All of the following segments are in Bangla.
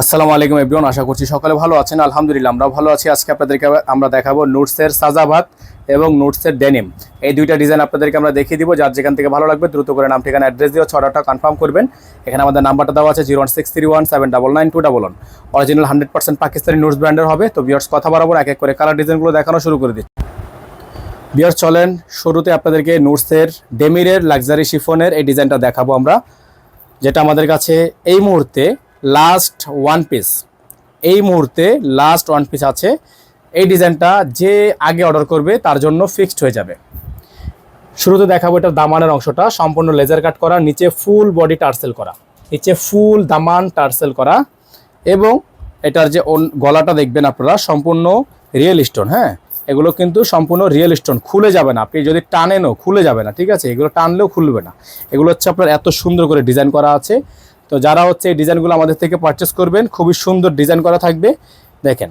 আসসালামু আলাইকুম এভরিওয়ান, আশা করছি সকালে ভালো আছেন। আলহামদুলিল্লাহ আমরা ভালো আছি। আজকে আপনাদেরকে আমরা দেখাবো নুটসের সাজাভাত এবং নুটসের ডেনিম, এই দুইটা ডিজাইন আপনাদেরকে আমরা দেখিয়ে দিব। যার যেখান থেকে ভালো লাগবে দ্রুত করে নাম ঠিকানা অ্যাড্রেস দিয়ে অর্ডারটা কনফার্ম করবেন। এখানে আমাদের নাম্বারটা দেওয়া আছে 01631799211। অরিজিনাল 100% পাকিস্তানি নুটস ব্র্যান্ডের হবে। তো ভিউয়ার্স কথা বরাবর এক এক করে কালার ডিজাইনগুলো দেখানো শুরু করে দিচ্ছি। ভিউয়ার্স চলেন, শুরুতে আপনাদেরকে নুটসের ডেমিরের লাক্সারি শিফনের এই ডিজাইনটা দেখাবো আমরা, যেটা আমাদের কাছে এই মুহূর্তে লাস্ট ওয়ান পিস আছে। এই ডিজাইনটা যে আগে অর্ডার করবে তার জন্য ফিক্সড হয়ে যাবে। শুরুতে দেখাবো এটার দামানের অংশটা, সম্পূর্ণ লেজার কাট করা, নিচে ফুল বডি টার্সেল করা, নিচে ফুল দামান টার্সেল করা, এবং এটার যে গলাটা দেখবেন আপনারা সম্পূর্ণ রিয়েল স্টোন। হ্যাঁ, এগুলো কিন্তু সম্পূর্ণ রিয়েল স্টোন, খুলে যাবে না। আপনি যদি টানেনও খুলে যাবে না, ঠিক আছে? এগুলো টানলেও খুলবে না। এগুলো হচ্ছে আপনার এত সুন্দর করে ডিজাইন করা আছে। তো যারা হচ্ছে এই ডিজাইনগুলো আমাদের থেকে পারচেস করবেন, খুবই সুন্দর ডিজাইন করা থাকবে। দেখেন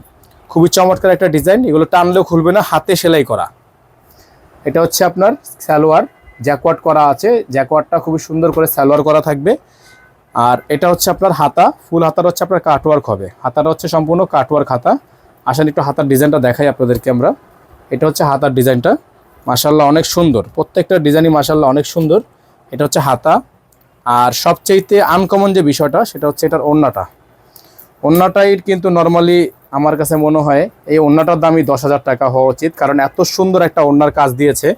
খুবই চমৎকার একটা ডিজাইন, এগুলো টানলেও খুলবে না, হাতে সেলাই করা। এটা হচ্ছে আপনার সালোয়ার, জ্যাকওয়ার্ড করা আছে, জ্যাকওয়ার্ডটা খুবই সুন্দর করে সালোয়ার করা থাকবে। আর এটা হচ্ছে আপনার হাতা, ফুল হাতার হচ্ছে আপনার কাটওয়ার্ক হবে। হাতাটা হচ্ছে সম্পূর্ণ কাটওয়ার্ক হাতা। আসেন একটু হাতার ডিজাইনটা দেখাই আপনাদেরকে আমরা। এটা হচ্ছে হাতার ডিজাইনটা, মাশাআল্লাহ অনেক সুন্দর, প্রত্যেকটা ডিজাইনই মাশাআল্লাহ অনেক সুন্দর। এটা হচ্ছে হাতা। আর সবচেয়ে আনকমন যে বিষয়টা সেটা হচ্ছে এটার ওড়নাটাই কিন্তু নর্মালি আমার কাছে মনে হয় এই ওড়নাটার দামই 10,000 টাকা হওয়া উচিত, কারণ এত সুন্দর একটা ওড়নার কাজ দিয়েছে।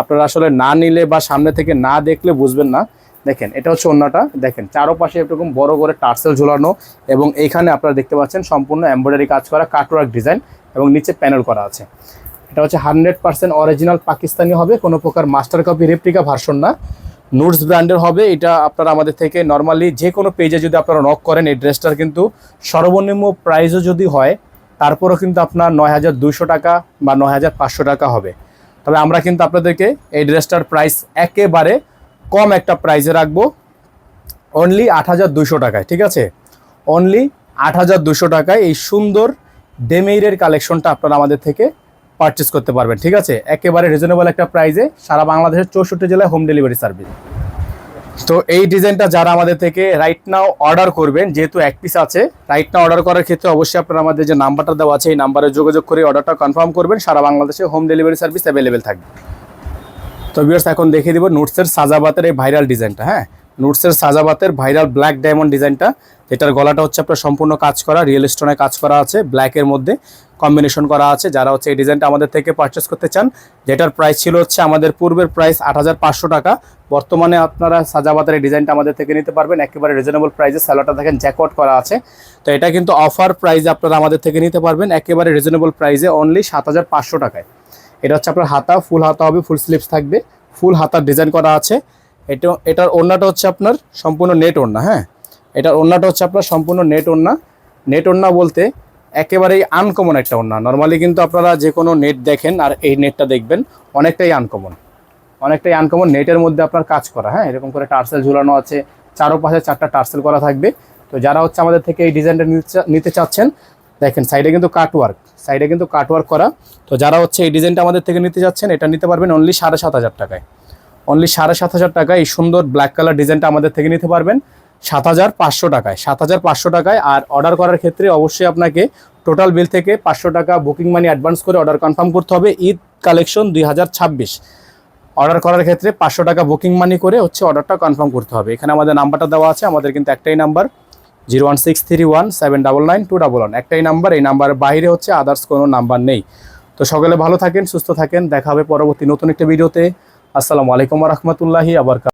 আপনারা আসলে না নিলে বা সামনে থেকে না দেখলে বুঝবেন না। দেখেন এটা হচ্ছে ওড়নাটা, দেখেন চারোপাশে এরকম বড় করে টার্সেল ঝুলানো, এবং এইখানে আপনারা দেখতে পাচ্ছেন সম্পূর্ণ এমব্রয়ডারি কাজ করা, কাটওয়ার্ক ডিজাইন, এবং নিচে প্যানেল করা আছে। এটা হচ্ছে 100% অরিজিনাল পাকিস্তানি হবে, কোনো প্রকার মাস্টার কপি রেপ্লিকা ভার্সন না, নুটস ব্র্যান্ডের হবে। এটা আপনারা আমাদের থেকে নর্মালি যে কোনো পেজে যদি আপনারা নক করেন, এই ড্রেসটার কিন্তু সর্বনিম্ন প্রাইসও যদি হয় তারপরেও কিন্তু আপনার 9,200 টাকা বা 9,500 টাকা হবে। তবে আমরা কিন্তু আপনাদেরকে এই ড্রেসটার প্রাইস একেবারে কম একটা প্রাইসে রাখবো, অনলি 8,200 টাকায়। ঠিক আছে, অনলি 8,200 টাকায় এই সুন্দর ডেমেইরের কালেকশনটা আপনারা আমাদের থেকে পারচেস করতে পারবেন। ঠিক আছে, একেবারে রিজনেবল একটা প্রাইসে, সারা বাংলাদেশের 64 জেলায় হোম ডেলিভারি সার্ভিস। তো এই ডিজাইনটা যারা আমাদের থেকে রাইট নাও অর্ডার করবেন, যেহেতু এক পিস আছে, রাইট নাও অর্ডার করার ক্ষেত্রে অবশ্যই আপনারা আমাদের যে নাম্বারটা দেওয়া আছে এই নাম্বারে যোগাযোগ করে অর্ডারটা কনফার্ম করবেন। সারা বাংলাদেশে হোম ডেলিভারি সার্ভিস অ্যাভেলেবেল থাকবে। তো ভিউয়ার্স এখন দেখিয়ে দিব নুটসের সাজাবাতের এই ভাইরাল ডিজাইনটা। হ্যাঁ, নুটসের সাজাবাতের ভাইরাল ব্ল্যাক ডায়মন্ড ডিজাইনটা, যেটার গলাটা হচ্ছে আপনার সম্পূর্ণ কাজ করা, রিয়েল স্টোনে কাজ করা আছে, ব্ল্যাকের মধ্যে কম্বিনেশন করা আছে। যারা হচ্ছে এই ডিজাইনটা আমাদের থেকে পারচেস করতে চান, যেটার প্রাইস ছিল হচ্ছে আমাদের পূর্বের প্রাইস 8,500 টাকা, বর্তমানে আপনারা সাজাবাতের এই ডিজাইনটা আমাদের থেকে নিতে পারবেন একেবারে রিজনেবল প্রাইসে। স্যালোটা দেখেন জ্যাকওয়ার্ড করা আছে। তো এটা কিন্তু অফার প্রাইসে আপনারা আমাদের থেকে নিতে পারবেন একেবারে রিজনেবল প্রাইসে, অনলি 7,500 টাকায়। এটা হচ্ছে আপনার হাতা, ফুল হাতা হবে, ফুল স্লিভস থাকবে, ফুল হাতার ডিজাইন করা আছে। এটার ওড়নাটা হচ্ছে আপনার সম্পূর্ণ নেট ওড়না। হ্যাঁ, এটার ওড়নাটা হচ্ছে আপনার সম্পূর্ণ নেট ওড়না। নেট ওড়না বলতে একেবারেই আনকমন একটা ওড়না। নর্মালি কিন্তু আপনারা যে কোনো নেট দেখেন আর এই নেটটা দেখবেন অনেকটাই আনকমন, নেটের মধ্যে আপনার কাজ করা। হ্যাঁ, এরকম করে টার্সেল ঝুলানো আছে, চারোপাশে 4টা টার্সেল করা থাকবে। তো যারা হচ্ছে আমাদের থেকে এই ডিজাইনটা নিতে চাচ্ছেন, দেখেন সাইডে কিন্তু কাটওয়ার্ক করা। তো যারা হচ্ছে এই ডিজাইনটা আমাদের থেকে নিতে চাচ্ছেন, এটা নিতে পারবেন অনলি 7,500 টাকায়। অনলি 7,500 টাকায় এই সুন্দর ব্ল্যাক কালার ডিজাইনটা আমাদের থেকে নিতে পারবেন 7,500 টাকায়। 7,500 টাকায়। আর অর্ডার করার ক্ষেত্রে অবশ্যই আপনাকে টোটাল বিল থেকে 500 টাকা বুকিং মানি অ্যাডভান্স করে অর্ডার কনফার্ম করতে হবে। ঈদ কালেকশন 2026 অর্ডার করার ক্ষেত্রে 500 টাকা বুকিং মানি করে হচ্ছে অর্ডারটা কনফার্ম করতে হবে। এখানে আমাদের নাম্বারটা দেওয়া আছে, আমাদের কিন্তু একটাই নাম্বার 01631799211, একটাই নাম্বার। এই নাম্বারের বাইরে হচ্ছে আদার্স কোনো নাম্বার নেই। তো সকলে ভালো থাকেন, সুস্থ থাকেন, দেখা হবে পরবর্তী নতুন একটা ভিডিওতে। আসসালামু আলাইকুম ওয়া রাহমাতুল্লাহি ওয়া বারাকাতুহু।